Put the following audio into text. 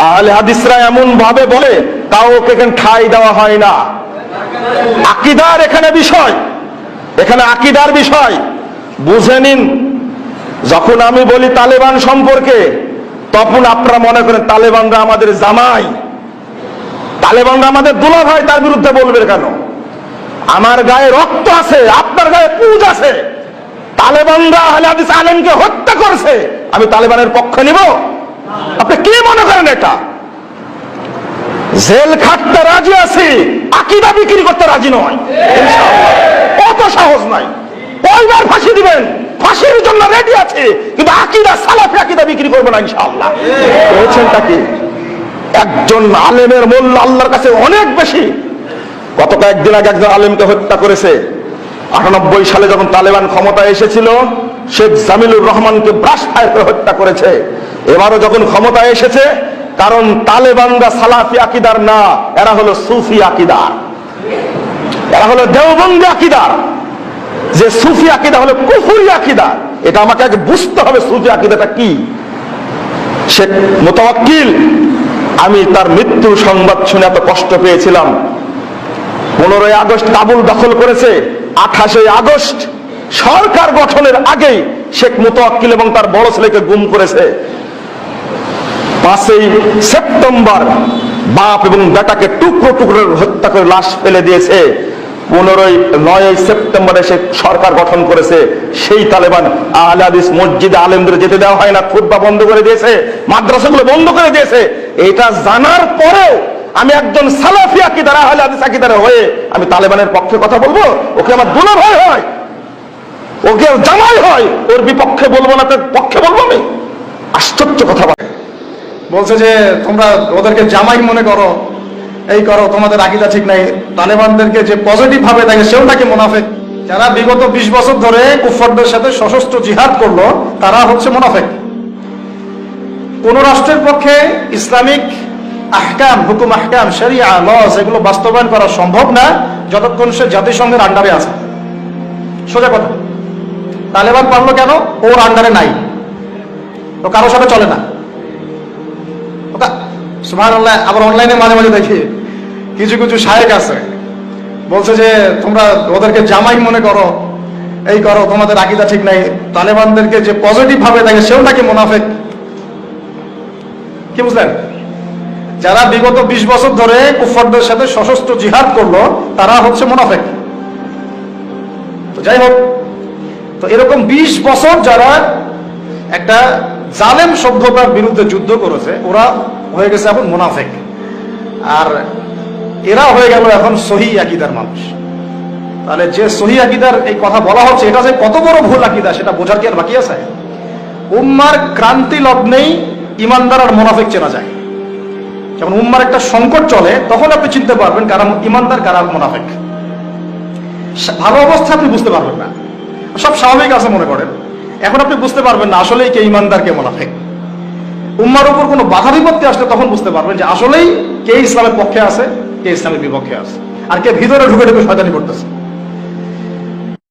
আহলে হাদিসরা এমন ভাবে বলে কাউকে এখানে ঠাঁই দেওয়া হয় না। আকীদার এখানে বিষয়, এখানে আকীদার বিষয় বুঝে নিন। যখন আমি বলি তালেবান সম্পর্কে, তখন আপনারা মনে করেন তালেবানরা আমাদের জামাই, তালেবানরা আমাদের দুলাভাই, তার বিরুদ্ধে বলবে কেন? আমার গায়ে রক্ত আছে, আপনার গায়ে পুঁজ আছে। তালেবানরা আহলে হাদিস আলেমকে হত্যা করেছে, আমি তালেবানের পক্ষ নিব? আপনি কি মনে করেন এটা? জেল খাটতে রাজি আছি, আকীদা বিক্রি করতে রাজি নয়। অত সহজ নাই। কয়বার ফাঁসি দিবেন, ফাঁসির জন্য রেডি আছে, কিন্তু আকীদা সালাফি আকীদা বিক্রি করবে না ইনশাআল্লাহ। বলছেনটা কি? একজন আলেমের মূল্য আল্লাহর কাছে অনেক বেশি। গত কয়েকদিন আগে একজন আলেমকে হত্যা করেছে। 98 সালে যখন তালেবান ক্ষমতায় এসেছিল, শেখ জামিলুর রহমানকে ব্রাশ ফায়ার করে হত্যা করেছে। এবারও যখন ক্ষমতায় এসেছে, কারণ তালেবানরা সালাফি আকীদার না, এরা হলো সুফি আকীদার, এরা হলো দেওবন্দি আকীদার। যে সুফি আকীদা হলো কুফরি আকীদা, এটা আমাকে আগে বুঝতে হবে সুফি আকীদাটা কি। শেখ মুতাওয়াক্কিল, আমি তার মৃত্যুর সংবাদ শুনে এত কষ্ট পেয়েছিলাম। 15 আগস্ট কাবুল দখল করেছে, 28 আগস্ট সরকার গঠনের আগেই শেখ মুতাওয়াক্কিল এবং তার বড় ছেলেকে গুম করেছে। 5 সেপ্টেম্বর বাপ এবং বেটাকে টুকরো টুকরো হত্যা করে লাশ ফেলে দিয়েছে। 9 সেপ্টেম্বরে সে সরকার গঠন করেছে। সেই তালেবান আহলে হাদিস মসজিদে আলেমদের যেতে দেওয়া হয় না, খুতবা বন্ধ করে দিয়েছে, মাদ্রাসাগুলো বন্ধ করে দিয়েছে। এটা জানার পরেও আমি একজন সালাফি আকীদার আহলে হাদিস আকীদার হয়ে আমি তালেবানের পক্ষে কথা বলবো? ওকে আমার দুলাভাই হয়, ওকে জামাই হয়, ওর বিপক্ষে বলবো না, তার পক্ষে বলবো আমি? আশ্চর্য কথা বলছে যে তোমরা ওদেরকে জামাই মনে করো, এই করো, তোমাদের আকীদা ঠিক নাই। তালেবানদেরকে যে পজিটিভ ভাবে দেখে সেও নাকি মুনাফিক। যারা বিগত 20 বছর ধরে কুফারদের সাথে সশস্ত্র জিহাদ করলো, তারা হচ্ছে মুনাফিক। কোন রাষ্ট্রের পক্ষে ইসলামিক আহকাম, হুকুম আহকাম, শরিয়া লস এগুলো বাস্তবায়ন করা সম্ভব না যতক্ষণ সে জাতিসংঘের আন্ডারে আছে। সোজা কথা। তালেবান পারলো কেন? ওর আন্ডারে নাই, ও কারোর সাথে চলে না। সুবহানাল্লাহ। আবার অনলাইনে মাঝে মাঝে দেখি কিছু কিছু শায়েখ আছে, বলছে যে তোমরা ওদেরকে জামাই মনে করো, এই করো, তোমাদের আকীদা ঠিক নাই। তালেবানদেরকে যে পজিটিভ ভাবে দেখে সেও নাকি মুনাফিক। কি বুঝলেন? যারা বিগত 20 বছর ধরে কুফারদের সাথে সশস্ত্র জিহাদ করলো, তারা হচ্ছে মুনাফিক। তো যাই হোক, তো এরকম 20 বছর যারা একটা জালেম সভ্যতার বিরুদ্ধে যুদ্ধ করেছে, ওরা হয়ে গেছে এখন মুনাফিক। আর এরা হয়ে গেল এখন সহি আকীদার মানুষ। তাহলে যে সহি আকীদার এই কথা বলা হচ্ছে, এটা যে কত বড় ভুল আকীদা সেটা বোঝার কি আর বাকি আছে? উম্মার ক্রান্তি লগ্নেই ইমানদার আর মুনাফিক চেনা যায়। যেমন উম্মার একটা সংকট চলে, তখন আপনি চিনতে পারবেন কারা ইমানদার কারা মুনাফিক। ভালো অবস্থা আপনি বুঝতে পারবেন না, সব স্বাভাবিক আছে মনে করেন, এখন আপনি বুঝতে পারবেন না আসলেই কে ইমানদার কে মুনাফিক। উম্মার উপর কোনো বাধা বিপত্তি আসলে তখন বুঝতে পারবেন যে আসলেই কে ইসলামের পক্ষে আছে, কে ইসলামের বিপক্ষে আছে, আর কে ভিতরে ঢুকে ঢুকে শয়তানি করতেছে।